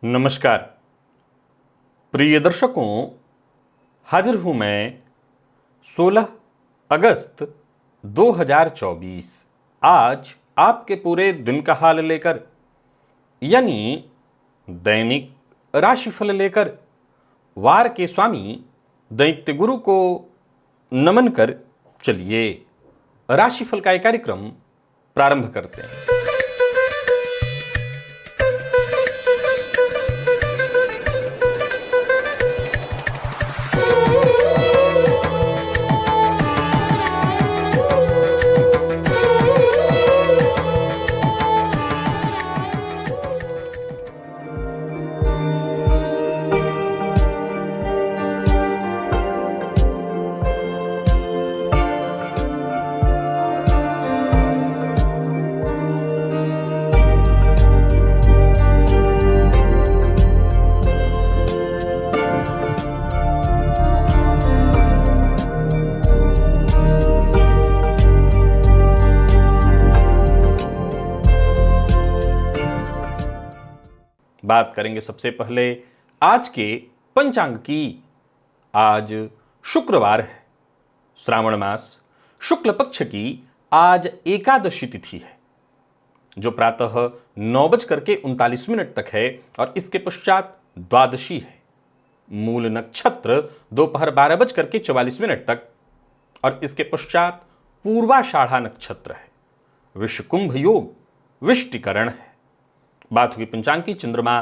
नमस्कार प्रिय दर्शकों, हाजिर हूं मैं 16 अगस्त 2024 आज आपके पूरे दिन का हाल लेकर, यानी दैनिक राशिफल लेकर वार के स्वामी दैत्य गुरु को नमन कर चलिए राशिफल का एक कार्यक्रम प्रारंभ करते हैं। बात करेंगे सबसे पहले आज के पंचांग की। आज शुक्रवार है, श्रावण मास शुक्ल पक्ष की आज एकादशी तिथि है, जो प्रातः 9:39 तक है और इसके पश्चात द्वादशी है। मूल नक्षत्र दोपहर 12:44 तक और इसके पश्चात पूर्वाषाढ़ा नक्षत्र है। विषकुंभ योग विष्टिकरण है। बात हुई पंचांग की। चंद्रमा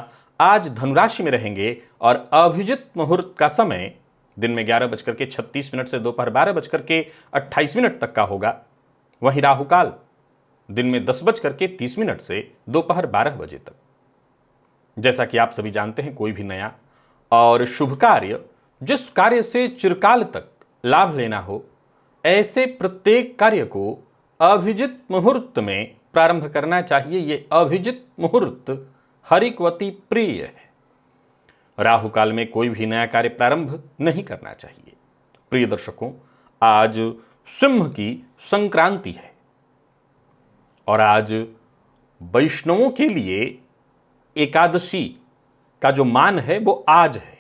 आज धनुराशि में रहेंगे और अभिजित मुहूर्त का समय दिन में 11:36 से दोपहर 12:28 तक का होगा। वहीं राहुकाल दिन में 10:30 से दोपहर 12 बजे तक। जैसा कि आप सभी जानते हैं, कोई भी नया और शुभ कार्य, जिस कार्य से चिरकाल तक लाभ लेना हो, ऐसे प्रत्येक कार्य को अभिजित मुहूर्त में प्रारंभ करना चाहिए। ये अभिजित मुहूर्त हरिकवती प्रिय है। राहु काल में कोई भी नया कार्य प्रारंभ नहीं करना चाहिए। प्रिय दर्शकों, आज सिंह की संक्रांति है और आज वैष्णवों के लिए एकादशी का जो मान है वो आज है।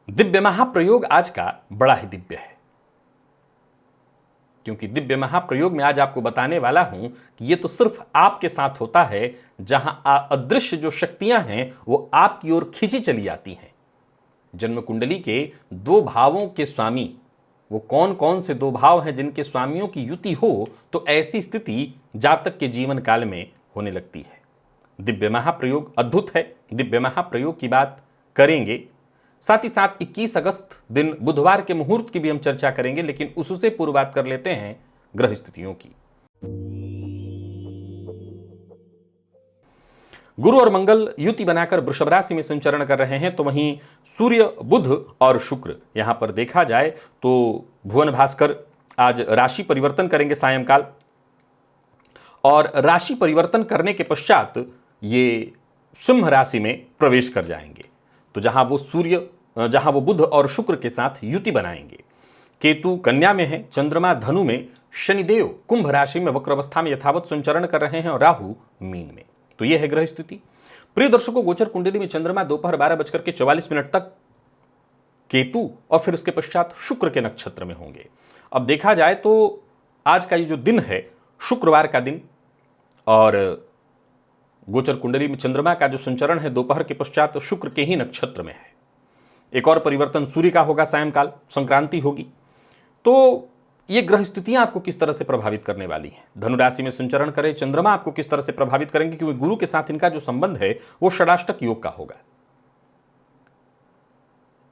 दिव्य महाप्रयोग आज का बड़ा ही दिव्य है, क्योंकि दिव्य महाप्रयोग में आज आपको बताने वाला हूं कि ये तो सिर्फ आपके साथ होता है जहां अदृश्य जो शक्तियां हैं वो आपकी ओर खींची चली आती हैं। जन्म कुंडली के 2 भावों के स्वामी, वो कौन कौन से 2 भाव हैं जिनके स्वामियों की युति हो तो ऐसी स्थिति जातक के जीवन काल में होने लगती है। दिव्य महाप्रयोग अद्भुत है। दिव्य महाप्रयोग की बात करेंगे, साथ ही साथ 21 अगस्त दिन बुधवार के मुहूर्त की भी हम चर्चा करेंगे, लेकिन उससे पूर्व बात कर लेते हैं ग्रह स्थितियों की। गुरु और मंगल युति बनाकर वृषभ राशि में संचरण कर रहे हैं, तो वहीं सूर्य, बुध और शुक्र यहां पर देखा जाए तो भुवन भास्कर आज राशि परिवर्तन करेंगे सायंकाल, और राशि परिवर्तन करने के पश्चात ये सिंह राशि में प्रवेश कर जाएंगे। तो जहां वो बुध और शुक्र के साथ युति बनाएंगे। केतु कन्या में है, चंद्रमा धनु में, शनिदेव कुंभ राशि में वक्र अवस्था में यथावत संचरण कर रहे हैं और राहु मीन में। तो यह है ग्रह स्थिति। प्रिय दर्शकों, गोचर कुंडली में चंद्रमा दोपहर 12:44 तक केतु और फिर उसके पश्चात शुक्र के नक्षत्र में होंगे। अब देखा जाए तो आज का ये जो दिन है, शुक्रवार का दिन, और गोचर कुंडली में चंद्रमा का जो संचरण है दोपहर के पश्चात शुक्र के ही नक्षत्र में है। एक और परिवर्तन सूर्य का होगा, सायंकाल संक्रांति होगी। तो ये ग्रह स्थितियां आपको किस तरह से प्रभावित करने वाली हैं। धनुराशि में संचरण करे चंद्रमा आपको किस तरह से प्रभावित करेंगे, क्योंकि गुरु के साथ इनका जो संबंध है वो षडाष्टक योग का होगा।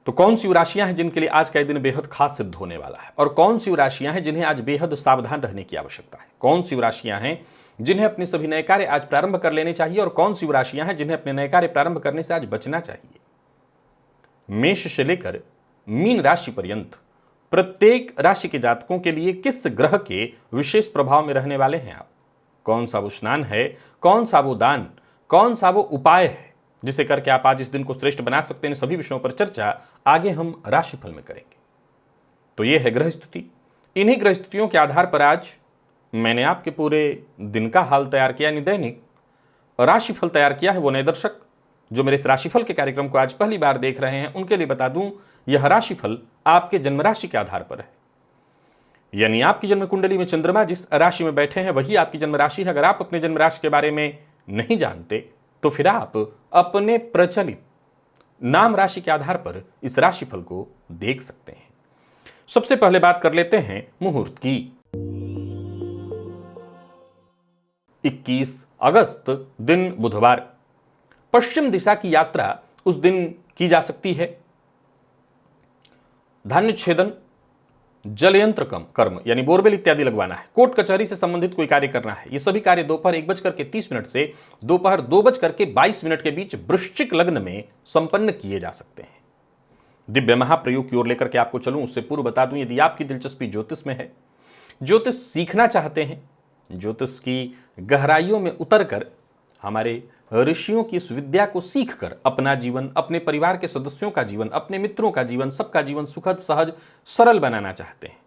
तो कौन सी राशियां हैं जिनके लिए आज का दिन बेहद खास सिद्ध होने वाला है, और कौन सी राशियां हैं जिन्हें आज बेहद सावधान रहने की आवश्यकता है। कौन सी राशियां हैं जिन्हें अपने सभी नए कार्य आज प्रारंभ कर लेने चाहिए, और कौन सी राशियां हैं जिन्हें अपने नए कार्य प्रारंभ करने से आज बचना चाहिए। मेष से लेकर मीन राशि पर्यंत प्रत्येक राशि के जातकों के लिए किस ग्रह के विशेष प्रभाव में रहने वाले हैं आप, कौन सा वो स्नान है, कौन सा वो दान, कौन सा वो उपाय है जिसे करके आप आज इस दिन को श्रेष्ठ बना सकते हैं। सभी विषयों पर चर्चा आगे हम राशिफल में करेंगे। तो यह है ग्रह स्थिति। इन्हीं ग्रह स्थितियों के आधार पर आज मैंने आपके पूरे दिन का हाल तैयार किया, यानी दैनिक राशिफल तैयार किया है। वो नए दर्शक जो मेरे इस राशिफल के कार्यक्रम को आज पहली बार देख रहे हैं, उनके लिए बता दूं, यह राशिफल आपके जन्म राशि के आधार पर है। यानी आपकी जन्म कुंडली में चंद्रमा जिस राशि में बैठे हैं वही आपकी जन्म राशि है। अगर आप अपने जन्म राशि के बारे में नहीं जानते तो फिर आप अपने प्रचलित नाम राशि के आधार पर इस राशिफल को देख सकते हैं। सबसे पहले बात कर लेते हैं मुहूर्त की। 21 अगस्त दिन बुधवार, पश्चिम दिशा की यात्रा उस दिन की जा सकती है। धान्य छेदन, जलयंत्र कर्म यानी बोरवेल इत्यादि लगवाना है, कोर्ट कचहरी से संबंधित कोई कार्य करना है, ये सभी कार्य दोपहर 1:30 से दोपहर 2:22 के बीच वृश्चिक लग्न में संपन्न किए जा सकते हैं। दिव्य महाप्रयोग की ओर लेकर के आपको चलूं उससे पूर्व बता दूं, यदि आपकी दिलचस्पी ज्योतिष में है, ज्योतिष सीखना चाहते हैं, ज्योतिष की गहराइयों में उतरकर हमारे ऋषियों की इस विद्या को सीखकर अपना जीवन, अपने परिवार के सदस्यों का जीवन, अपने मित्रों का जीवन, सबका जीवन सुखद, सहज, सरल बनाना चाहते हैं,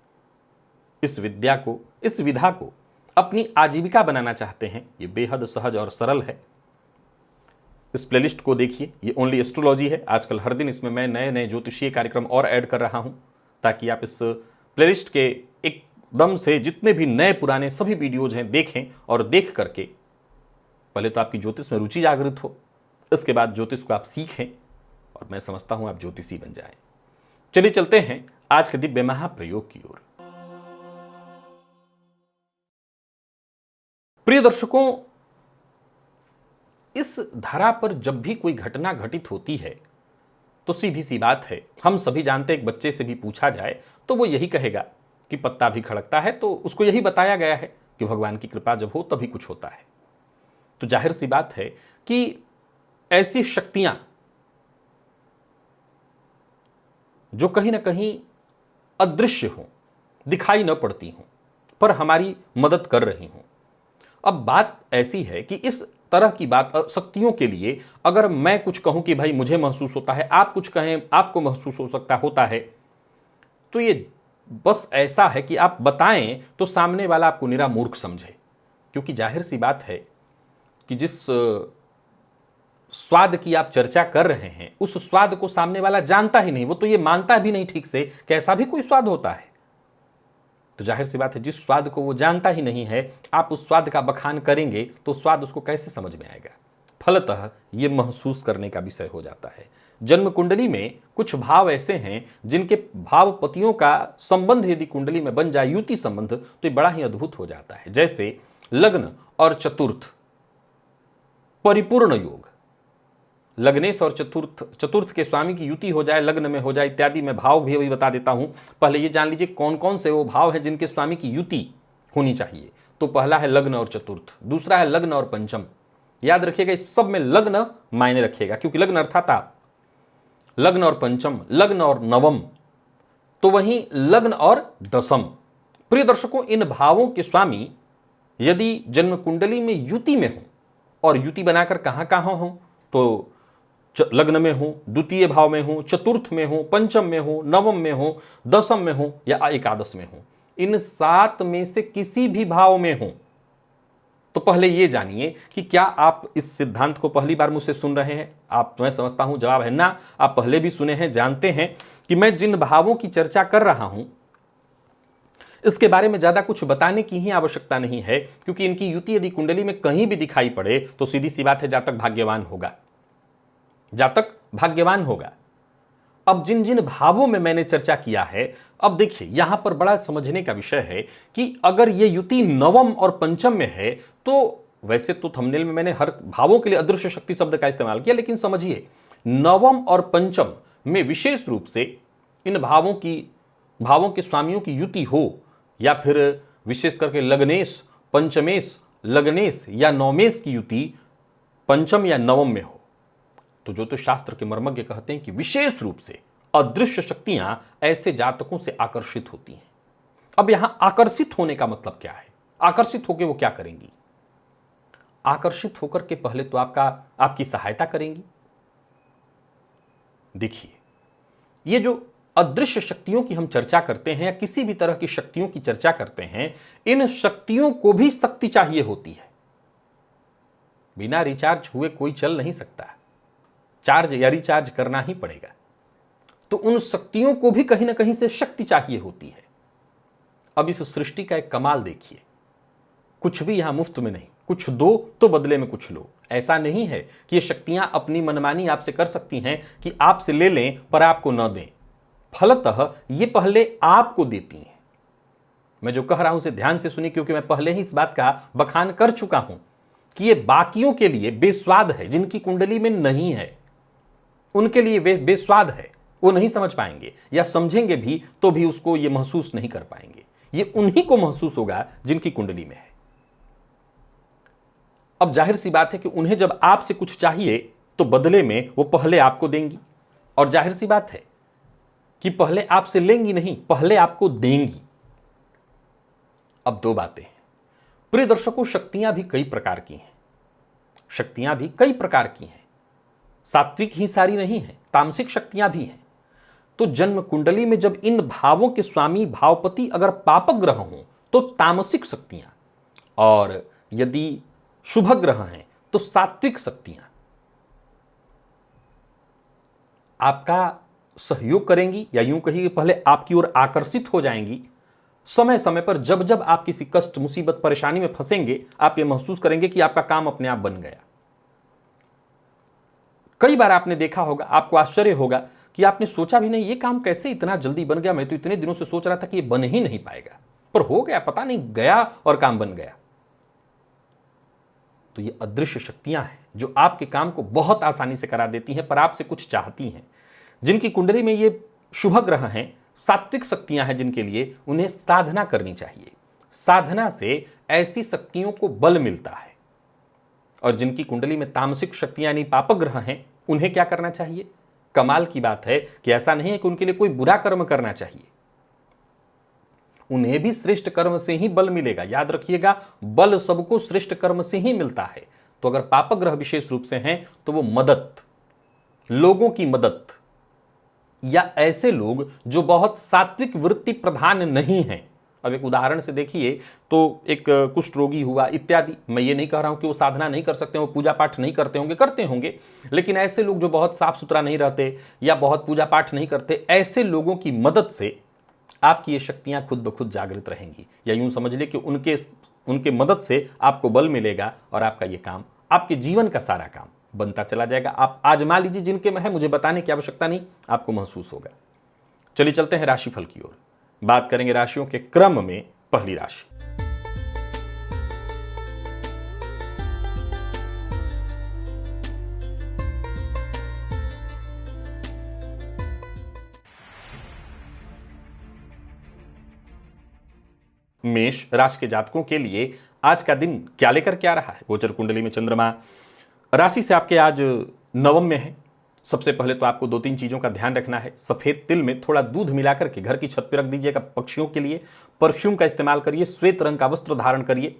इस विद्या को, इस विधा को अपनी आजीविका बनाना चाहते हैं, ये बेहद सहज और सरल है। इस प्लेलिस्ट को देखिए, ये ओनली एस्ट्रोलॉजी है। आजकल हर दिन इसमें मैं नए नए ज्योतिषीय कार्यक्रम और ऐड कर रहा हूं ताकि आप इस प्लेलिस्ट के एकदम से जितने भी नए पुराने सभी वीडियोज हैं देखें, और देख करके पहले तो आपकी ज्योतिष में रुचि जागृत हो, इसके बाद ज्योतिष को आप सीखें और मैं समझता हूं आप ज्योतिषी बन जाएं। चलिए चलते हैं आज के दिव्य महाप्रयोग की ओर। प्रिय दर्शकों, इस धरा पर जब भी कोई घटना घटित होती है तो सीधी सी बात है, हम सभी जानते हैं, एक बच्चे से भी पूछा जाए तो वो यही कहेगा कि पत्ता भी खड़कता है, तो उसको यही बताया गया है कि भगवान की कृपा जब हो तभी कुछ होता है। तो जाहिर सी बात है कि ऐसी शक्तियां जो कहीं ना कहीं अदृश्य हों, दिखाई न पड़ती हों, पर हमारी मदद कर रही हों। अब बात ऐसी है कि इस तरह की बात शक्तियों के लिए अगर मैं कुछ कहूं कि भाई मुझे महसूस होता है, आप कुछ कहें आपको महसूस हो सकता होता है, तो ये बस ऐसा है कि आप बताएं तो सामने वाला आपको निरा मूर्ख समझे। क्योंकि जाहिर सी बात है कि जिस स्वाद की आप चर्चा कर रहे हैं उस स्वाद को सामने वाला जानता ही नहीं, वो तो ये मानता भी नहीं ठीक से कि ऐसा भी कोई स्वाद होता है। तो जाहिर सी बात है जिस स्वाद को वो जानता ही नहीं है, आप उस स्वाद का बखान करेंगे तो स्वाद उसको कैसे समझ में आएगा। फलतः ये महसूस करने का विषय हो जाता है। जन्म कुंडली में कुछ भाव ऐसे हैं जिनके भावपतियों का संबंध यदि कुंडली में बन जाए, युति संबंध, तो ये बड़ा ही अद्भुत हो जाता है। जैसे लग्न और चतुर्थ परिपूर्ण योग, लग्नेश और चतुर्थ के स्वामी की युति हो जाए, लग्न में हो जाए इत्यादि। मैं भाव भी अभी बता देता हूं, पहले ये जान लीजिए कौन कौन से वो भाव हैं जिनके स्वामी की युति होनी चाहिए। तो पहला है लग्न और चतुर्थ, दूसरा है लग्न और पंचम। याद रखिएगा इस सब में लग्न मायने रखिएगा, क्योंकि लग्न अर्थात आप, लग्न और पंचम, लग्न और नवम, तो वहीं लग्न और दसम। प्रिय दर्शकों, इन भावों के स्वामी यदि जन्म कुंडली में युति में हो, और युति बनाकर कहां कहां हो, तो लग्न में हो, द्वितीय भाव में हो, चतुर्थ में हो, पंचम में हो, नवम में हो, दसम में हो या एकादश में हो, इन 7 में से किसी भी भाव में हो, तो पहले ये जानिए कि क्या आप इस सिद्धांत को पहली बार मुझसे सुन रहे हैं। आप, मैं समझता हूं जवाब है ना, आप पहले भी सुने हैं, जानते हैं कि मैं जिन भावों की चर्चा कर रहा हूं इसके बारे में ज्यादा कुछ बताने की ही आवश्यकता नहीं है, क्योंकि इनकी युति यदि कुंडली में कहीं भी दिखाई पड़े तो सीधी सी बात है जातक भाग्यवान होगा, जातक भाग्यवान होगा। अब जिन जिन भावों में मैंने चर्चा किया है, अब देखिए यहां पर बड़ा समझने का विषय है कि अगर ये युति नवम और पंचम में है, तो वैसे तो थंबनेल में मैंने हर भावों के लिए अदृश्य शक्ति शब्द का इस्तेमाल किया, लेकिन समझिए नवम और पंचम में विशेष रूप से इन भावों के स्वामियों की युति हो, या फिर विशेष करके लग्नेश, पंचमेश, लग्नेश या नवमेश की युति पंचम या नवम में हो, तो ज्योतिष शास्त्र के मर्मज्ञ कहते हैं कि विशेष रूप से अदृश्य शक्तियां ऐसे जातकों से आकर्षित होती हैं। अब यहां आकर्षित होने का मतलब क्या है, आकर्षित होकर वो क्या करेंगी? आकर्षित होकर के पहले तो आपकी सहायता करेंगी। देखिए, ये जो अदृश्य शक्तियों की हम चर्चा करते हैं या किसी भी तरह की शक्तियों की चर्चा करते हैं, इन शक्तियों को भी शक्ति चाहिए होती है। बिना रिचार्ज हुए कोई चल नहीं सकता, चार्ज या रिचार्ज करना ही पड़ेगा। तो उन शक्तियों को भी कहीं ना कहीं से शक्ति चाहिए होती है। अब इस सृष्टि का एक कमाल देखिए, कुछ भी यहां मुफ्त में नहीं, कुछ दो तो बदले में कुछ लो। ऐसा नहीं है कि ये शक्तियां अपनी मनमानी आपसे कर सकती हैं कि आपसे ले लें पर आपको न दें। फलतः ये पहले आपको देती हैं। मैं जो कह रहा हूं उसे ध्यान से सुनिए, क्योंकि मैं पहले ही इस बात का बखान कर चुका हूं कि ये बाकियों के लिए बेस्वाद है, जिनकी कुंडली में नहीं है उनके लिए वे बेस्वाद है। वो नहीं समझ पाएंगे या समझेंगे भी तो भी उसको ये महसूस नहीं कर पाएंगे। ये उन्हीं को महसूस होगा जिनकी कुंडली में है। अब जाहिर सी बात है कि उन्हें जब आपसे कुछ चाहिए तो बदले में वो पहले आपको देंगी, और जाहिर सी बात है कि पहले आपसे लेंगी नहीं, पहले आपको देंगी। अब दो बातें हैं प्रिय दर्शकों, शक्तियां भी कई प्रकार की हैं। शक्तियां भी कई प्रकार की हैं, सात्विक ही सारी नहीं है, तामसिक शक्तियां भी हैं। तो जन्म कुंडली में जब इन भावों के स्वामी भावपति अगर पापक ग्रह हों तो तामसिक शक्तियां, और यदि शुभ ग्रह हैं तो सात्विक शक्तियां आपका सहयोग करेंगी, या यूं कहिए पहले आपकी ओर आकर्षित हो जाएंगी। समय समय पर जब जब आप किसी कष्ट, मुसीबत, परेशानी में फंसेंगे, आप यह महसूस करेंगे कि आपका काम अपने आप बन गया। कई बार आपने देखा होगा, आपको आश्चर्य होगा कि आपने सोचा भी नहीं ये काम कैसे इतना जल्दी बन गया, मैं तो इतने दिनों से सोच रहा था कि ये बन ही नहीं पाएगा, पर हो गया, पता नहीं गया और काम बन गया। तो ये अदृश्य शक्तियां हैं जो आपके काम को बहुत आसानी से करा देती हैं, पर आपसे कुछ चाहती हैं। जिनकी कुंडली में ये शुभ ग्रह हैं, सात्विक शक्तियां हैं, जिनके लिए उन्हें साधना करनी चाहिए। साधना से ऐसी शक्तियों को बल मिलता है। और जिनकी कुंडली में तामसिक शक्तियां यानी पापक ग्रह हैं, उन्हें क्या करना चाहिए? कमाल की बात है कि ऐसा नहीं है कि उनके लिए कोई बुरा कर्म करना चाहिए, उन्हें भी श्रेष्ठ कर्म से ही बल मिलेगा। याद रखिएगा, बल सबको श्रेष्ठ कर्म से ही मिलता है। तो अगर पापक ग्रह विशेष रूप से हैं तो वो मदद, लोगों की मदद, या ऐसे लोग जो बहुत सात्विक वृत्ति प्रधान नहीं हैं। अब एक उदाहरण से देखिए तो एक कुष्ठ रोगी हुआ इत्यादि। मैं ये नहीं कह रहा हूं कि वो साधना नहीं कर सकते, वो पूजा पाठ नहीं करते होंगे, करते होंगे, लेकिन ऐसे लोग जो बहुत साफ सुथरा नहीं रहते या बहुत पूजा पाठ नहीं करते, ऐसे लोगों की मदद से आपकी ये शक्तियां खुद ब खुद जागृत रहेंगी। या यूं समझ ले कि उनके मदद से आपको बल मिलेगा और आपका ये काम, आपके जीवन का सारा काम बनता चला जाएगा। आप आजमा लीजिए, जिनके में है मुझे बताने की आवश्यकता नहीं, आपको महसूस होगा। चलिए चलते हैं राशिफल की ओर। बात करेंगे राशियों के क्रम में। पहली राशि मेष राशि के जातकों के लिए आज का दिन क्या लेकर के आ रहा है? गोचर कुंडली में चंद्रमा राशि से आपके आज नवम में है। सबसे पहले तो आपको दो तीन चीज़ों का ध्यान रखना है। सफ़ेद तिल में थोड़ा दूध मिलाकर के घर की छत पर रख दीजिएगा। पक्षियों के लिए परफ्यूम का इस्तेमाल करिए। श्वेत रंग का वस्त्र धारण करिए।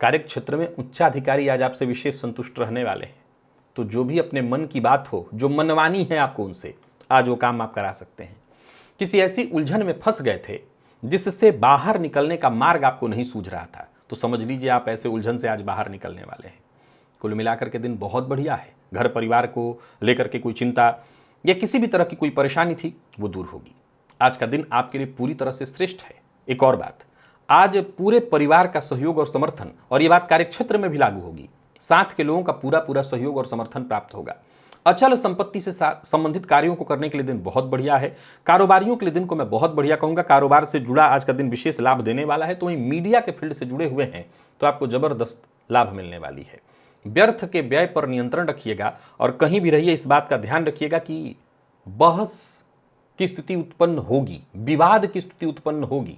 कार्य क्षेत्र में उच्चाधिकारी आज आपसे विशेष संतुष्ट रहने वाले हैं। तो जो भी अपने मन की बात हो, जो मनमानी है आपको, उनसे आज वो काम आप करा सकते हैं। किसी ऐसी उलझन में फंस गए थे जिससे बाहर निकलने का मार्ग आपको नहीं सूझ रहा था, तो समझ लीजिए आप ऐसे उलझन से आज बाहर निकलने वाले हैं। कुल मिलाकर के दिन बहुत बढ़िया है। घर परिवार को लेकर के कोई चिंता या किसी भी तरह की कोई परेशानी थी वो दूर होगी। आज का दिन आपके लिए पूरी तरह से श्रेष्ठ है। एक और बात, आज पूरे परिवार का सहयोग और समर्थन, और ये बात कार्यक्षेत्र में भी लागू होगी, साथ के लोगों का पूरा पूरा सहयोग और समर्थन प्राप्त होगा। अचल संपत्ति से संबंधित कार्यों को करने के लिए दिन बहुत बढ़िया है। कारोबारियों के लिए दिन को मैं बहुत बढ़िया कहूंगा। कारोबार से जुड़ा आज का दिन विशेष लाभ देने वाला है। तो वहीं मीडिया के फील्ड से जुड़े हुए हैं तो आपको जबरदस्त लाभ मिलने वाली है। व्यर्थ के व्यय पर नियंत्रण रखिएगा और कहीं भी रहिए इस बात का ध्यान रखिएगा कि बहस की स्थिति उत्पन्न होगी, विवाद की स्थिति उत्पन्न होगी,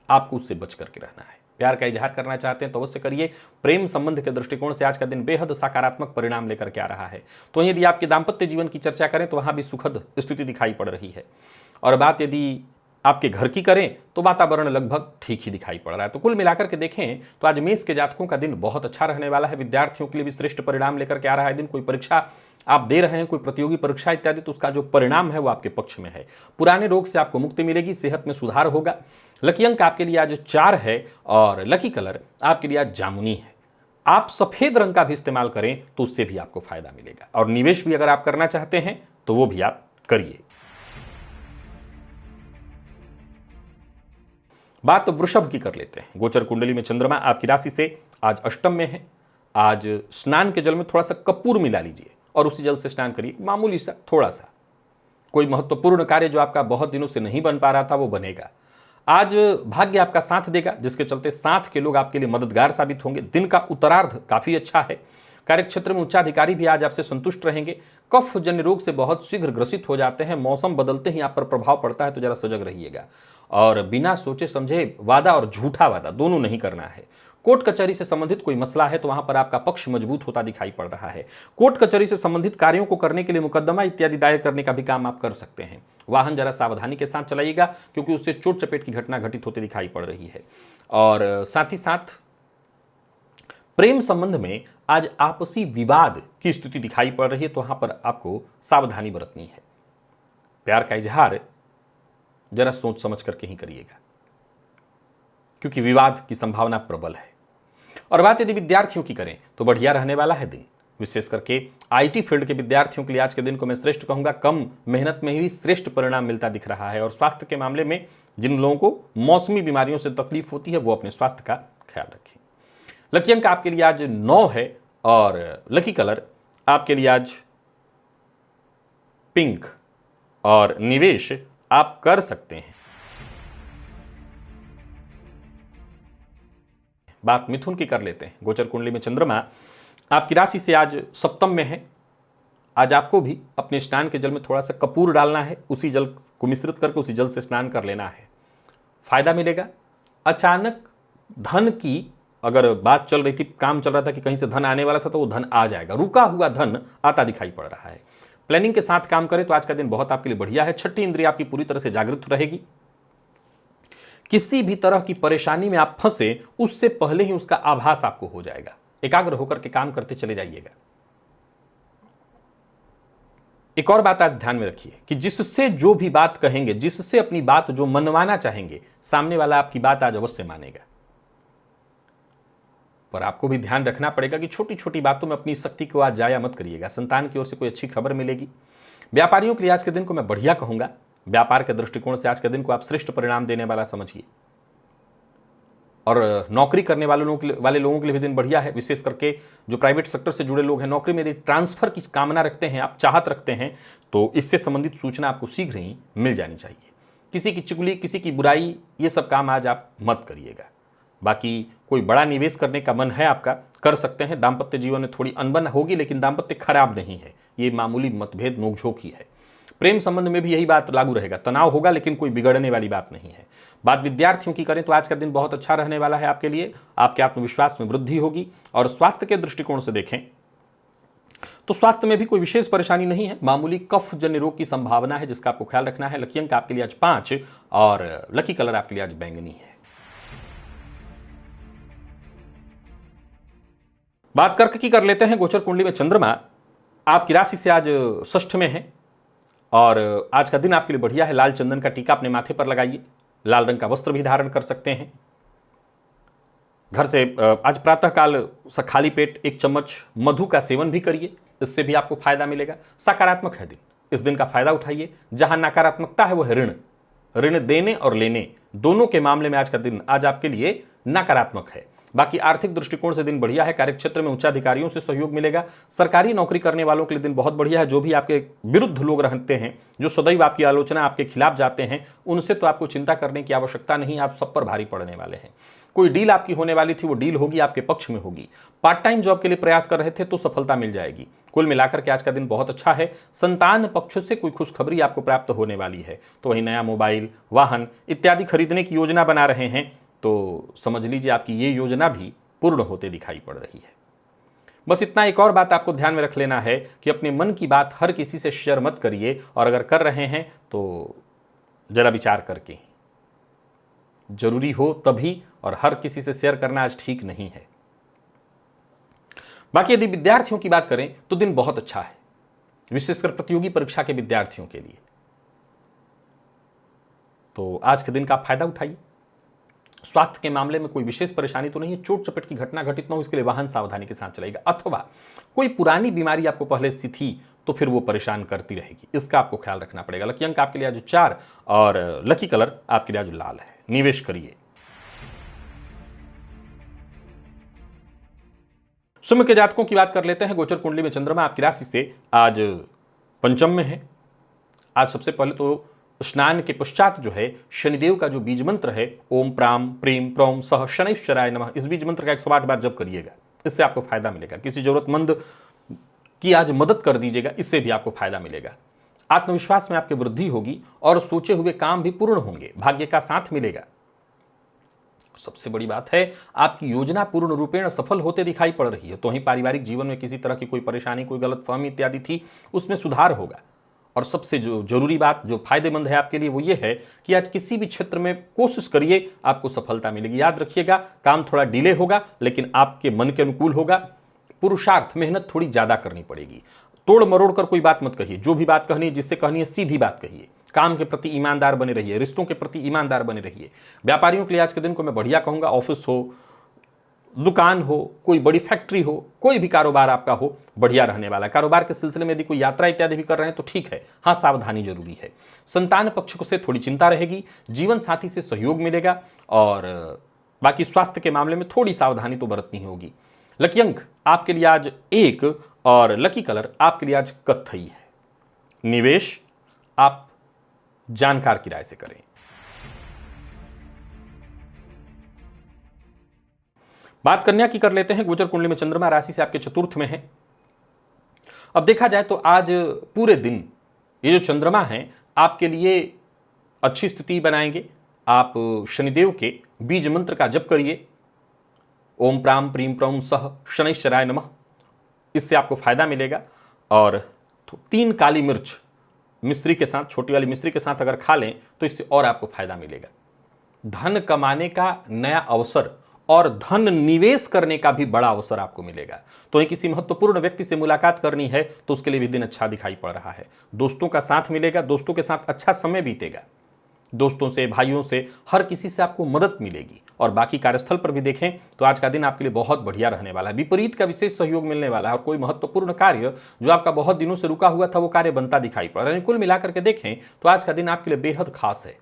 आपको उससे बच करके रहना है। प्यार का इजहार करना चाहते हैं तो अवश्य करिए। प्रेम संबंध के दृष्टिकोण से आज का दिन बेहद सकारात्मक परिणाम लेकर के आ रहा है। तो यदि आपके दाम्पत्य जीवन की चर्चा करें तो वहां भी सुखद स्थिति दिखाई पड़ रही है, और बात यदि आपके घर की करें तो वातावरण लगभग ठीक ही दिखाई पड़ रहा है। तो कुल मिलाकर के देखें तो आज मेष के जातकों का दिन बहुत अच्छा रहने वाला है। विद्यार्थियों के लिए भी श्रेष्ठ परिणाम लेकर के आ रहा है दिन। कोई परीक्षा आप दे रहे हैं कोई प्रतियोगी परीक्षा इत्यादि, तो उसका जो परिणाम है वो आपके पक्ष में है। पुराने रोग से आपको मुक्ति मिलेगी, सेहत में सुधार होगा। लकी अंक आपके लिए आज 4 है और लकी कलर आपके लिए आज जामुनी है। आप सफेद रंग का भी इस्तेमाल करें तो उससे भी आपको फायदा मिलेगा, और निवेश भी अगर आप करना चाहते हैं तो वो भी आप करिए। बात वृषभ की कर लेते हैं। गोचर कुंडली में चंद्रमा आपकी राशि से आज अष्टम में है। आज स्नान के जल में थोड़ा सा कपूर मिला लीजिए और उसी जल से स्नान करिए, मामूली सा थोड़ा सा। कोई महत्वपूर्ण कार्य जो आपका बहुत दिनों से नहीं बन पा रहा था वो बनेगा। आज भाग्य आपका साथ देगा, जिसके चलते साथ के लोग आपके लिए मददगार साबित होंगे। दिन का उत्तरार्ध काफी अच्छा है। कार्यक्षेत्र में उच्चाधिकारी भी आज आपसे संतुष्ट रहेंगे। कफ जन्य रोग से बहुत शीघ्र ग्रसित हो जाते हैं। मौसम बदलते ही आप पर प्रभाव पड़ता है, तो जरा सजग रहिएगा और बिना सोचे समझे वादा और झूठा वादा दोनों नहीं करना है। कोर्ट कचहरी से संबंधित कोई मसला है तो वहां पर आपका पक्ष मजबूत होता दिखाई पड़ रहा है। कोर्ट कचहरी से संबंधित कार्यों को करने के लिए मुकदमा इत्यादि दायर करने का भी काम आप कर सकते हैं। वाहन जरा सावधानी के साथ चलाइएगा, क्योंकि उससे चोट चपेट की घटना घटित होती दिखाई पड़ रही है। और साथ ही साथ प्रेम संबंध में आज आपसी विवाद की स्थिति दिखाई पड़ रही है, तो वहां पर आपको सावधानी बरतनी है। प्यार का इजहार जरा सोच समझ करके ही करिएगा, क्योंकि विवाद की संभावना प्रबल है। और बात यदि विद्यार्थियों की करें तो बढ़िया रहने वाला है दिन। विशेष करके आईटी फील्ड के विद्यार्थियों के लिए आज के दिन को मैं श्रेष्ठ कहूंगा। कम मेहनत में ही श्रेष्ठ परिणाम मिलता दिख रहा है। और स्वास्थ्य के मामले में जिन लोगों को मौसमी बीमारियों से तकलीफ होती है वो अपने स्वास्थ्य का ख्याल रखें। लकी अंक आपके लिए आज 9 है और लकी कलर आपके लिए आज पिंक, और निवेश आप कर सकते हैं। बात मिथुन की कर लेते हैं। गोचर कुंडली में चंद्रमा आपकी राशि से आज सप्तम में है। आज आपको भी अपने स्नान के जल में थोड़ा सा कपूर डालना है, उसी जल को मिश्रित करके उसी जल से स्नान कर लेना है, फायदा मिलेगा। अचानक धन की अगर बात चल रही थी, काम चल रहा था कि कहीं से धन आने वाला था, तो वो धन आ जाएगा। रुका हुआ धन आता दिखाई पड़ रहा है। प्लानिंग के साथ काम करें तो आज का दिन बहुत आपके लिए बढ़िया है। छठी इंद्रिय आपकी पूरी तरह से जागृत रहेगी। किसी भी तरह की परेशानी में आप फंसे उससे पहले ही उसका आभास आपको हो जाएगा। एकाग्र होकर के काम करते चले जाइएगा। एक और बात आज ध्यान में रखिए कि जिससे जो भी बात कहेंगे, जिससे अपनी बात जो मनवाना चाहेंगे, सामने वाला आपकी बात आज अवश्य मानेगा। पर आपको भी ध्यान रखना पड़ेगा कि छोटी छोटी बातों में अपनी शक्ति को आज जाया मत करिएगा। संतान की ओर से कोई अच्छी खबर मिलेगी। व्यापारियों के लिए आज के दिन को मैं बढ़िया कहूंगा। व्यापार के दृष्टिकोण से आज के दिन को आप श्रेष्ठ परिणाम देने वाला समझिए। और नौकरी करने वाले लोगों के लिए भी दिन बढ़िया है। विशेष करके जो प्राइवेट सेक्टर से जुड़े लोग हैं, नौकरी में यदि ट्रांसफर की कामना रखते हैं, आप चाहत रखते हैं, तो इससे संबंधित सूचना आपको शीघ्र ही मिल जानी चाहिए। किसी की चुगली, किसी की बुराई, ये सब काम आज आप मत करिएगा। बाकी कोई बड़ा निवेश करने का मन है आपका, कर सकते हैं। दाम्पत्य जीवन में थोड़ी अनबन होगी, लेकिन दाम्पत्य खराब नहीं है। ये मामूली मतभेद नोकझोंक ही है। प्रेम संबंध में भी यही बात लागू रहेगा। तनाव होगा लेकिन कोई बिगड़ने वाली बात नहीं है। बात विद्यार्थियों की करें तो आज का दिन बहुत अच्छा रहने वाला है आपके लिए। आपके आत्मविश्वास में वृद्धि होगी। और स्वास्थ्य के दृष्टिकोण से देखें तो स्वास्थ्य में भी कोई विशेष परेशानी नहीं है। मामूली कफ जन्य रोग की संभावना है, जिसका आपको ख्याल रखना है। लकी अंक आपके लिए आज 5 और लकी कलर आपके लिए आज बैंगनी है। बात कर्क की कर लेते हैं। गोचर कुंडली में चंद्रमा आपकी राशि से आज षष्ठ में है और आज का दिन आपके लिए बढ़िया है। लाल चंदन का टीका अपने माथे पर लगाइए। लाल रंग का वस्त्र भी धारण कर सकते हैं। घर से आज प्रातःकाल खाली पेट 1 चम्मच मधु का सेवन भी करिए, इससे भी आपको फायदा मिलेगा। सकारात्मक है दिन, इस दिन का फायदा उठाइए। जहां नकारात्मकता है वो है ऋण देने और लेने, दोनों के मामले में आज का दिन आज आपके लिए नकारात्मक है। बाकी आर्थिक दृष्टिकोण से दिन बढ़िया है। कार्यक्षेत्र में उच्चाधिकारियों से सहयोग मिलेगा। सरकारी नौकरी करने वालों के लिए दिन बहुत बढ़िया है। जो भी आपके विरुद्ध लोग रहते हैं, जो सदैव आपकी आलोचना, आपके खिलाफ जाते हैं, उनसे तो आपको चिंता करने की आवश्यकता नहीं। आप सब पर भारी पड़ने वाले हैं। कोई डील आपकी होने वाली थी, वो डील होगी, आपके पक्ष में होगी। पार्ट टाइम जॉब के लिए प्रयास कर रहे थे तो सफलता मिल जाएगी। कुल मिलाकर के आज का दिन बहुत अच्छा है। संतान पक्ष से कोई खुशखबरी आपको प्राप्त होने वाली है। तो वही नया मोबाइल, वाहन इत्यादि खरीदने की योजना बना रहे हैं तो समझ लीजिए आपकी ये योजना भी पूर्ण होते दिखाई पड़ रही है। बस इतना। एक और बात आपको ध्यान में रख लेना है कि अपने मन की बात हर किसी से शेयर मत करिए, और अगर कर रहे हैं तो जरा विचार करके, जरूरी हो तभी, और हर किसी से शेयर करना आज ठीक नहीं है। बाकी यदि विद्यार्थियों की बात करें तो दिन बहुत अच्छा है। विशेषकर प्रतियोगी परीक्षा के विद्यार्थियों के लिए। तो आज के दिन का आप फायदा उठाइए। स्वास्थ्य के मामले में कोई विशेष परेशानी तो नहीं है, चोट चपेट की घटना घटित न हो इसके लिए वाहन सावधानी के साथ चलाइएगा। अथवा कोई पुरानी बीमारी आपको पहले से थी तो फिर वो परेशान करती रहेगी, इसका आपको ख्याल रखना पड़ेगा। लकी अंक आपके लिए आज 4 और लकी कलर आपके लिए आज लाल है। निवेश करिए। सिंह के जातकों की बात कर लेते हैं। गोचर कुंडली में चंद्रमा आपकी राशि से आज पंचम में है। आज सबसे पहले तो स्नान के पश्चात जो है शनिदेव का जो बीज मंत्र है ओम प्राम प्रीम प्रौम सह शनैश्चराय नमः, इस बीज मंत्र का 108 बार जप करिएगा, इससे आपको फायदा मिलेगा। किसी जरूरतमंद की आज मदद कर दीजिएगा, इससे भी आपको फायदा मिलेगा। आत्मविश्वास में आपकी वृद्धि होगी और सोचे हुए काम भी पूर्ण होंगे। भाग्य का साथ मिलेगा। सबसे बड़ी बात है आपकी योजना पूर्ण रूपेण सफल होते दिखाई पड़ रही है। तो ही पारिवारिक जीवन में किसी तरह की कोई परेशानी, कोई गलतफहमी इत्यादि थी, उसमें सुधार होगा। और सबसे जो जरूरी बात जो फायदेमंद है आपके लिए वो ये है कि आज किसी भी क्षेत्र में कोशिश करिए, आपको सफलता मिलेगी। याद रखिएगा काम थोड़ा डिले होगा लेकिन आपके मन के अनुकूल होगा। पुरुषार्थ मेहनत थोड़ी ज्यादा करनी पड़ेगी। तोड़ मरोड़ कर कोई बात मत कहिए, जो भी बात कहनी है जिससे कहनी है सीधी बात कहिए। काम के प्रति ईमानदार बने रहिए, रिश्तों के प्रति ईमानदार बने रहिए। व्यापारियों के लिए आज के दिन को मैं बढ़िया कहूंगा। ऑफिस हो, दुकान हो, कोई बड़ी फैक्ट्री हो, कोई भी कारोबार आपका हो, बढ़िया रहने वाला है। कारोबार के सिलसिले में यदि कोई यात्रा इत्यादि भी कर रहे हैं तो ठीक है, हाँ सावधानी जरूरी है। संतान पक्ष से थोड़ी चिंता रहेगी, जीवन साथी से सहयोग मिलेगा और बाकी स्वास्थ्य के मामले में थोड़ी सावधानी तो बरतनी होगी। लकी अंक आपके लिए आज 1 और लकी कलर आपके लिए आज कत्थई है। निवेश आप जानकार की राय से करें। बात कन्या की कर लेते हैं। गोचर कुंडली में चंद्रमा राशि से आपके चतुर्थ में है। अब देखा जाए तो आज पूरे दिन ये जो चंद्रमा है आपके लिए अच्छी स्थिति बनाएंगे। आप शनिदेव के बीज मंत्र का जप करिए, ओम प्राम प्रीम प्रौम सह शनैश्चराय नमः, इससे आपको फायदा मिलेगा। और 3 काली मिर्च मिश्री के साथ, छोटी वाली मिश्री के साथ अगर खा लें तो इससे और आपको फायदा मिलेगा। धन कमाने का नया अवसर और धन निवेश करने का भी बड़ा अवसर आपको मिलेगा। तो ये किसी महत्वपूर्ण व्यक्ति से मुलाकात करनी है तो उसके लिए भी दिन अच्छा दिखाई पड़ रहा है। दोस्तों का साथ मिलेगा, दोस्तों के साथ अच्छा समय बीतेगा। दोस्तों से, भाइयों से, हर किसी से आपको मदद मिलेगी। और बाकी कार्यस्थल पर भी देखें तो आज का दिन आपके लिए बहुत बढ़िया रहने वाला है। विपरीत का विशेष सहयोग मिलने वाला है और कोई महत्वपूर्ण कार्य जो आपका बहुत दिनों से रुका हुआ था वो कार्य बनता दिखाई पड़ रहा है। कुल मिलाकर के देखें तो आज का दिन आपके लिए बेहद खास है।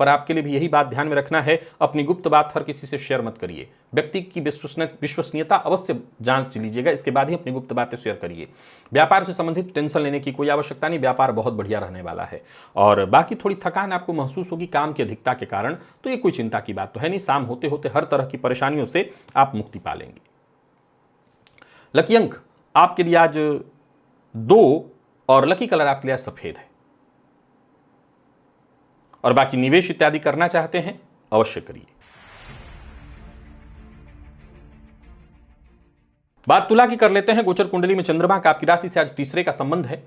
पर आपके लिए भी यही बात ध्यान में रखना है, अपनी गुप्त बात हर किसी से शेयर मत करिए। व्यक्ति की विश्वसनीयता अवश्य जांच लीजिएगा, इसके बाद ही अपनी गुप्त बातें शेयर करिए। व्यापार से संबंधित टेंशन लेने की कोई आवश्यकता नहीं, व्यापार बहुत बढ़िया रहने वाला है। और बाकी थोड़ी थकान आपको महसूस होगी काम की अधिकता के कारण, तो ये कोई चिंता की बात तो है नहीं। शाम होते होते हर तरह की परेशानियों से आप मुक्ति पा लेंगे। लकी अंक आपके लिए आज 2 और लकी कलर आपके लिए आज सफेद है। और बाकी निवेश इत्यादि करना चाहते हैं अवश्य करिए। बात तुला की कर लेते हैं। गोचर कुंडली में चंद्रमा का आपकी राशि से आज तीसरे का संबंध है।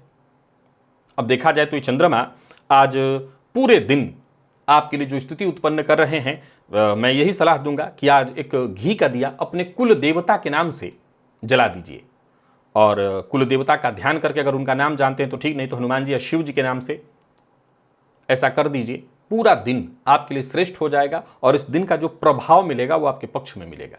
अब देखा जाए तो ये चंद्रमा आज पूरे दिन आपके लिए जो स्थिति उत्पन्न कर रहे हैं, मैं यही सलाह दूंगा कि आज एक घी का दिया अपने कुल देवता के नाम से जला दीजिए। और कुल देवता का ध्यान करके अगर उनका नाम जानते हैं तो ठीक, नहीं तो हनुमान जी या शिव जी के नाम से ऐसा कर दीजिए। पूरा दिन आपके लिए श्रेष्ठ हो जाएगा और इस दिन का जो प्रभाव मिलेगा वो आपके पक्ष में मिलेगा।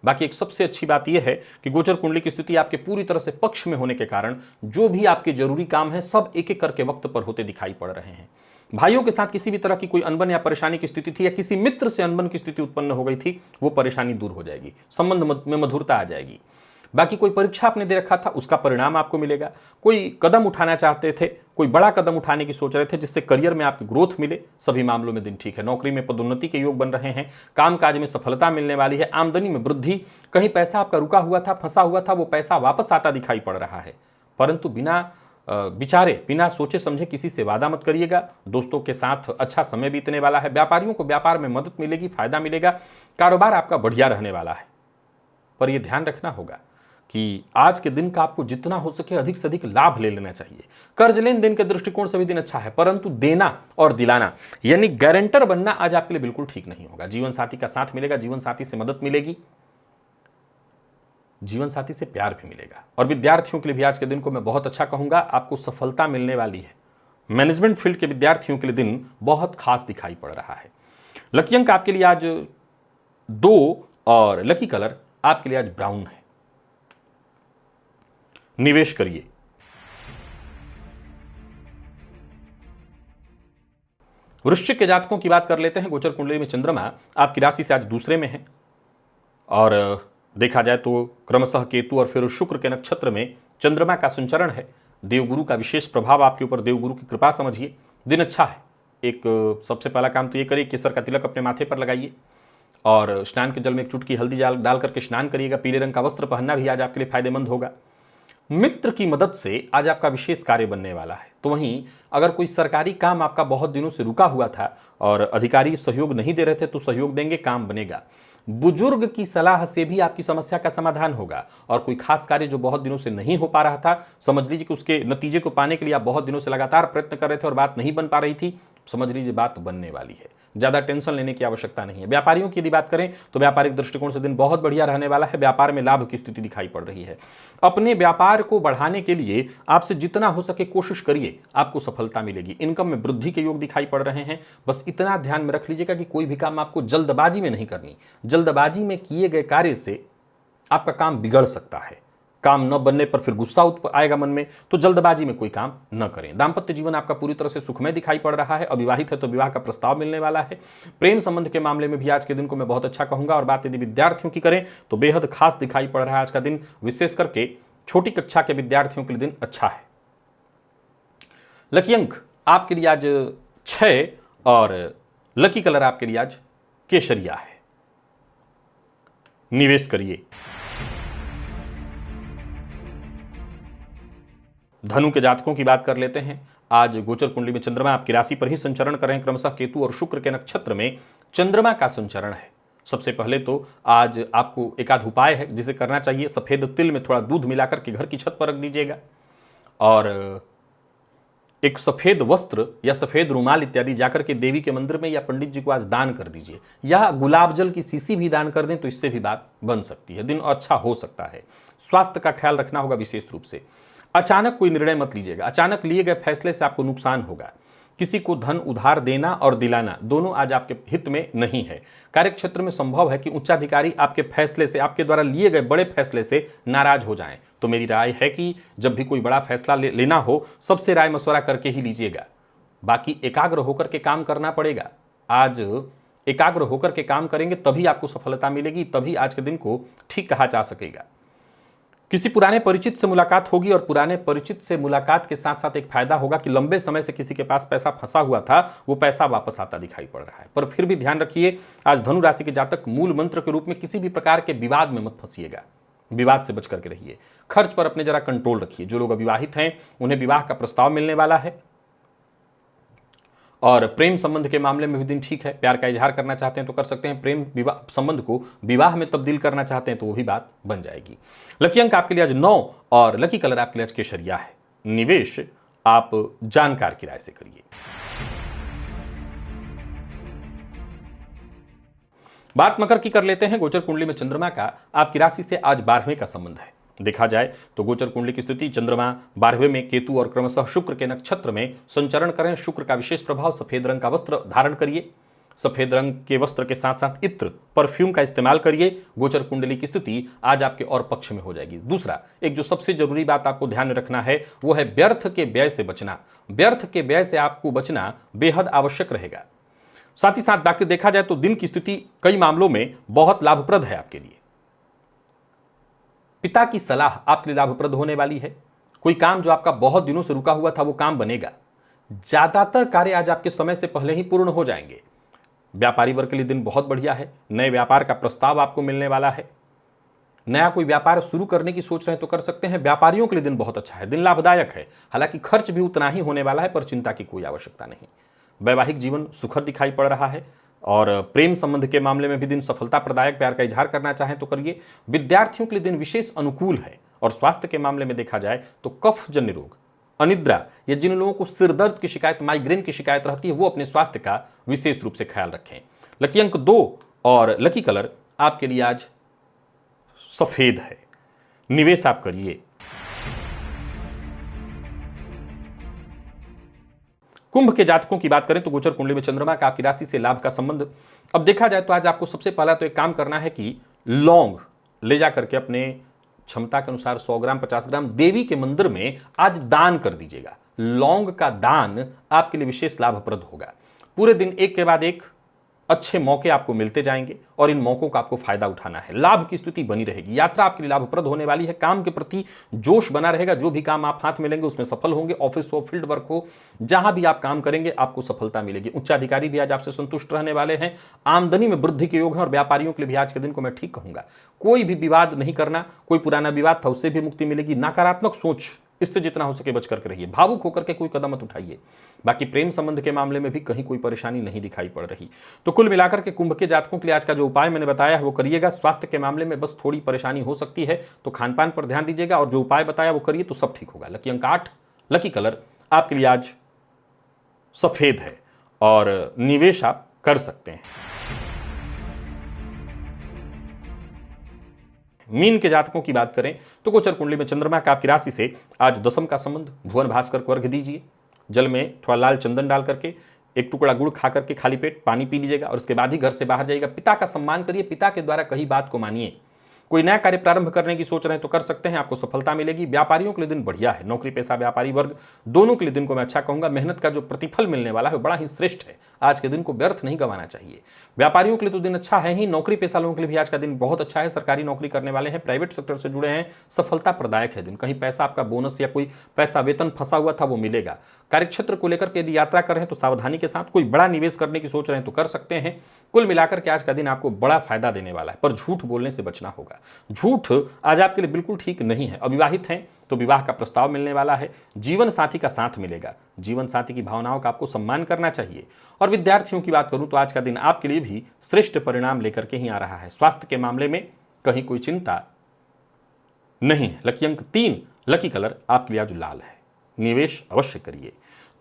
बाकी एक सबसे अच्छी बात यह है कि गोचर कुंडली की स्थिति आपके पूरी तरह से पक्ष में होने के कारण जो भी आपके जरूरी काम है सब एक एक करके वक्त पर होते दिखाई पड़ रहे हैं। भाइयों के साथ किसी भी तरह की कोई अनबन या परेशानी की स्थिति थी या किसी मित्र से अनबन की स्थिति उत्पन्न हो गई थी, वो परेशानी दूर हो जाएगी, संबंध में मधुरता आ जाएगी। बाकी कोई परीक्षा आपने दे रखा था उसका परिणाम आपको मिलेगा। कोई कदम उठाना चाहते थे, कोई बड़ा कदम उठाने की सोच रहे थे जिससे करियर में आपकी ग्रोथ मिले, सभी मामलों में दिन ठीक है। नौकरी में पदोन्नति के योग बन रहे हैं, कामकाज में सफलता मिलने वाली है, आमदनी में वृद्धि। कहीं पैसा आपका रुका हुआ था, फंसा हुआ था, वो पैसा वापस आता दिखाई पड़ रहा है। परंतु बिना विचारे, बिना सोचे समझे किसी से वादा मत करिएगा। दोस्तों के साथ अच्छा समय बीतने वाला है। व्यापारियों को व्यापार में मदद मिलेगी, फायदा मिलेगा। कारोबार आपका बढ़िया रहने वाला है। पर यह ध्यान रखना होगा कि आज के दिन का आपको जितना हो सके अधिक से अधिक लाभ ले लेना चाहिए। कर्ज लेन देन के दृष्टिकोण से भी दिन अच्छा है, परंतु देना और दिलाना यानी गारंटर बनना आज आपके लिए बिल्कुल ठीक नहीं होगा। जीवन साथी का साथ मिलेगा, जीवन साथी से मदद मिलेगी। जीवन साथी से प्यार भी मिलेगा। और विद्यार्थियों के लिए भी आज के दिन को मैं बहुत अच्छा कहूंगा, आपको सफलता मिलने वाली है। मैनेजमेंट फील्ड के विद्यार्थियों के लिए दिन बहुत खास दिखाई पड़ रहा है। लकी अंक आपके लिए आज 2 और लकी कलर आपके लिए आज ब्राउन है। निवेश करिए। वृश्चिक के जातकों की बात कर लेते हैं। गोचर कुंडली में चंद्रमा आपकी राशि से आज दूसरे में है और देखा जाए तो क्रमशः केतु और फिर शुक्र के नक्षत्र में चंद्रमा का संचरण है। देवगुरु का विशेष प्रभाव आपके ऊपर, देवगुरु की कृपा समझिए। दिन अच्छा है। एक सबसे पहला काम तो ये करिए, केसर का तिलक अपने माथे पर लगाइए और स्नान के जल में एक चुटकी हल्दी डाल करके स्नान करिएगा। पीले रंग का वस्त्र पहनना भी आज आपके लिए फायदेमंद होगा। मित्र की मदद से आज आपका विशेष कार्य बनने वाला है। तो वहीं अगर कोई सरकारी काम आपका बहुत दिनों से रुका हुआ था और अधिकारी सहयोग नहीं दे रहे थे तो सहयोग देंगे, काम बनेगा। बुजुर्ग की सलाह से भी आपकी समस्या का समाधान होगा और कोई खास कार्य जो बहुत दिनों से नहीं हो पा रहा था, समझ लीजिए कि उसके नतीजे को पाने के लिए आप बहुत दिनों से लगातार प्रयत्न कर रहे थे और बात नहीं बन पा रही थी, समझ लीजिए बात बनने वाली है। ज़्यादा टेंशन लेने की आवश्यकता नहीं है। व्यापारियों की यदि बात करें तो व्यापारिक दृष्टिकोण से दिन बहुत बढ़िया रहने वाला है। व्यापार में लाभ की स्थिति दिखाई पड़ रही है। अपने व्यापार को बढ़ाने के लिए आपसे जितना हो सके कोशिश करिए, आपको सफलता मिलेगी। इनकम में वृद्धि के योग दिखाई पड़ रहे हैं। बस इतना ध्यान में रख लीजिएगा कि कोई भी काम आपको जल्दबाजी में नहीं करनी। जल्दबाजी में किए गए कार्य से आपका काम बिगड़ सकता है। काम न बनने पर फिर गुस्सा आएगा मन में, तो जल्दबाजी में कोई काम न करें। दाम्पत्य जीवन आपका पूरी तरह से सुखमय दिखाई पड़ रहा है। अविवाहित है तो विवाह का प्रस्ताव मिलने वाला है। प्रेम संबंध के मामले में भी आज के दिन को मैं बहुत अच्छा कहूंगा। और बात यदि विद्यार्थियों की करें तो बेहद खास दिखाई पड़ रहा है आज का दिन। विशेष करके छोटी कक्षा के विद्यार्थियों के लिए दिन अच्छा है। लकी अंक आपके लिए आज 6 और लकी कलर आपके लिए आज केसरिया है। निवेश करिए। धनु के जातकों की बात कर लेते हैं। आज गोचर कुंडली में चंद्रमा आपकी राशि पर ही संचरण कर रहे हैं। क्रमशः केतु और शुक्र के नक्षत्र में चंद्रमा का संचरण है। सबसे पहले तो आज आपको एक आध उपाय है जिसे करना चाहिए। सफेद तिल में थोड़ा दूध मिलाकर के घर की छत पर रख दीजिएगा और एक सफेद वस्त्र या सफेद रुमाल इत्यादि जाकर के देवी के मंदिर में या पंडित जी को आज दान कर दीजिए, या गुलाब जल की शीशी भी दान कर दें तो इससे भी बात बन सकती है। दिन अच्छा हो सकता है। स्वास्थ्य का ख्याल रखना होगा विशेष रूप से। अचानक कोई निर्णय मत लीजिएगा। अचानक लिए गए फैसले से आपको नुकसान होगा। किसी को धन उधार देना और दिलाना दोनों आज आपके हित में नहीं है। कार्यक्षेत्र में संभव है कि उच्चाधिकारी आपके फैसले से, आपके द्वारा लिए गए बड़े फैसले से नाराज हो जाएं। तो मेरी राय है कि जब भी कोई बड़ा फैसला लेना हो, सबसे राय मशवरा करके ही लीजिएगा। बाकी एकाग्र होकर के काम करना पड़ेगा। आज एकाग्र होकर के काम करेंगे तभी आपको सफलता मिलेगी, तभी आज के दिन को ठीक कहा जा सकेगा। किसी पुराने परिचित से मुलाकात होगी और पुराने परिचित से मुलाकात के साथ साथ एक फायदा होगा कि लंबे समय से किसी के पास पैसा फंसा हुआ था, वो पैसा वापस आता दिखाई पड़ रहा है। पर फिर भी ध्यान रखिए, आज धनु राशि के जातक मूल मंत्र के रूप में किसी भी प्रकार के विवाद में मत फंसिएगा। विवाद से बच करके रहिए। खर्च पर अपने जरा कंट्रोल रखिए। जो लोग अविवाहित हैं उन्हें विवाह का प्रस्ताव मिलने वाला है। और प्रेम संबंध के मामले में भी दिन ठीक है। प्यार का इजहार करना चाहते हैं तो कर सकते हैं। प्रेम विवाह संबंध को विवाह में तब्दील करना चाहते हैं तो वो भी बात बन जाएगी। लकी अंक आपके लिए आज 9 और लकी कलर आपके लिए आज केसरिया है। निवेश आप जानकार की राय से करिए। बात मकर की कर लेते हैं। गोचर कुंडली में चंद्रमा का आपकी राशि से आज 12वें का संबंध है। देखा जाए तो गोचर कुंडली की स्थिति, चंद्रमा 12वें में, केतु और क्रमशः शुक्र के नक्षत्र में संचरण करें। शुक्र का विशेष प्रभाव, सफेद रंग का वस्त्र धारण करिए। सफेद रंग के वस्त्र के साथ साथ इत्र, परफ्यूम का इस्तेमाल करिए। गोचर कुंडली की स्थिति आज आपके और पक्ष में हो जाएगी। दूसरा, एक जो सबसे जरूरी बात आपको ध्यान में रखना है वो है व्यर्थ के व्यय से बचना। व्यर्थ के व्यय से आपको बचना बेहद आवश्यक रहेगा। साथ ही साथ बाकी देखा जाए तो दिन की स्थिति कई मामलों में बहुत लाभप्रद है आपके लिए। पिता की सलाह आपके लिए लाभप्रद होने वाली है। कोई काम जो आपका बहुत दिनों से रुका हुआ था वो काम बनेगा। ज्यादातर कार्य आज आपके समय से पहले ही पूर्ण हो जाएंगे। व्यापारी वर्ग के लिए दिन बहुत बढ़िया है। नए व्यापार का प्रस्ताव आपको मिलने वाला है। नया कोई व्यापार शुरू करने की सोच रहे हैं तो कर सकते हैं। व्यापारियों के लिए दिन बहुत अच्छा है। दिन लाभदायक है। हालांकि खर्च भी उतना ही होने वाला है, पर चिंता की कोई आवश्यकता नहीं। वैवाहिक जीवन सुखद दिखाई पड़ रहा है और प्रेम संबंध के मामले में भी दिन सफलता प्रदायक। प्यार का इजहार करना चाहें तो करिए। विद्यार्थियों के लिए दिन विशेष अनुकूल है। और स्वास्थ्य के मामले में देखा जाए तो कफजन्य रोग, अनिद्रा, या जिन लोगों को सिर दर्द की शिकायत, माइग्रेन की शिकायत रहती है, वो अपने स्वास्थ्य का विशेष रूप से ख्याल रखें। लकी अंक 2 और लकी कलर आपके लिए आज सफेद है। निवेश आप करिए। कुंभ के जातकों की बात करें तो गोचर कुंडली में चंद्रमा का आपकी राशि से लाभ का संबंध। अब देखा जाए तो आज आपको सबसे पहला तो एक काम करना है कि लौंग ले जा करके अपने क्षमता के अनुसार 100 ग्राम 50 ग्राम देवी के मंदिर में आज दान कर दीजिएगा। लौंग का दान आपके लिए विशेष लाभप्रद होगा। पूरे दिन एक के बाद एक अच्छे मौके आपको मिलते जाएंगे और इन मौकों का आपको फायदा उठाना है। लाभ की स्थिति बनी रहेगी, यात्रा आपके लिए लाभप्रद होने वाली है। काम के प्रति जोश बना रहेगा, जो भी काम आप हाथ में लेंगे उसमें सफल होंगे। ऑफिस हो, फील्ड वर्क हो, जहां भी आप काम करेंगे आपको सफलता मिलेगी। उच्चाधिकारी भी आज आपसे संतुष्ट रहने वाले हैं। आमदनी में वृद्धि के योग है और व्यापारियों के लिए भी आज के दिन को मैं ठीक कहूंगा। कोई भी विवाद नहीं करना, कोई पुराना विवाद था उससे भी मुक्ति मिलेगी। नकारात्मक सोच, इससे जितना हो सके बच करके रहिए। भावुक होकर के कोई कदम मत उठाइए। बाकी प्रेम संबंध के मामले में भी कहीं कोई परेशानी नहीं दिखाई पड़ रही। तो कुल मिलाकर के कुंभ के जातकों के लिए आज का जो उपाय मैंने बताया है वो करिएगा। स्वास्थ्य के मामले में बस थोड़ी परेशानी हो सकती है, तो खान पान पर ध्यान दीजिएगा और जो उपाय बताया वो करिए तो सब ठीक होगा। लकी अंक 8, लकी कलर आपके लिए आज सफेद है और निवेश आप कर सकते हैं। मीन के जातकों की बात करें तो गोचर कुंडली में चंद्रमा का आपकी राशि से आज दशम का संबंध। भुवन भास्कर को अर्घ्य दीजिए। जल में थोड़ा लाल चंदन डाल करके एक टुकड़ा गुड़ खा करके खाली पेट पानी पी लीजिएगा और उसके बाद ही घर से बाहर जाइएगा। पिता का सम्मान करिए, पिता के द्वारा कही बात को मानिए। कोई नया कार्य प्रारंभ करने की सोच रहे हैं तो कर सकते हैं, आपको सफलता मिलेगी। व्यापारियों के लिए दिन बढ़िया है। नौकरी पेशा व्यापारी वर्ग दोनों के लिए दिन को मैं अच्छा कहूंगा। मेहनत का जो प्रतिफल मिलने वाला है वो बड़ा ही श्रेष्ठ है। आज के दिन को व्यर्थ नहीं गंवाना चाहिए। व्यापारियों के लिए तो दिन अच्छा है ही, नौकरी पेशा लोगों के लिए भी आज का दिन बहुत अच्छा है। सरकारी नौकरी करने वाले हैं, प्राइवेट सेक्टर से जुड़े हैं, सफलता प्रदायक है दिन। कहीं पैसा आपका बोनस या कोई पैसा वेतन फंसा हुआ था वो मिलेगा। कार्यक्षेत्र को लेकर के यदि यात्रा कर रहे हैं तो सावधानी के साथ। कोई बड़ा निवेश करने की सोच रहे हैं तो कर सकते हैं। कुल मिलाकर के आज का दिन आपको बड़ा फायदा देने वाला है, पर झूठ बोलने से बचना होगा। झूठ आज आपके लिए बिल्कुल ठीक नहीं है। अविवाहित हैं तो विवाह का प्रस्ताव मिलने वाला है। जीवन साथी का साथ मिलेगा। जीवन साथी की भावनाओं का आपको सम्मान करना चाहिए। और विद्यार्थियों की बात करूं तो आज का दिन आपके लिए भी श्रेष्ठ परिणाम लेकर के ही आ रहा है। स्वास्थ्य के मामले में कहीं कोई चिंता नहीं है। लकी अंक 3, लकी कलर आपके लिए आज लाल है। निवेश अवश्य करिए।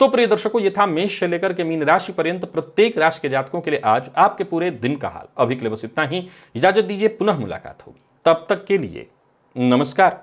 तो प्रिय दर्शकों, ये था मेष से लेकर के मीन राशि पर्यंत प्रत्येक राशि के जातकों के लिए आज आपके पूरे दिन का हाल। अभी के लिए बस इतना ही। इजाजत दीजिए, पुनः मुलाकात होगी। तब तक के लिए नमस्कार।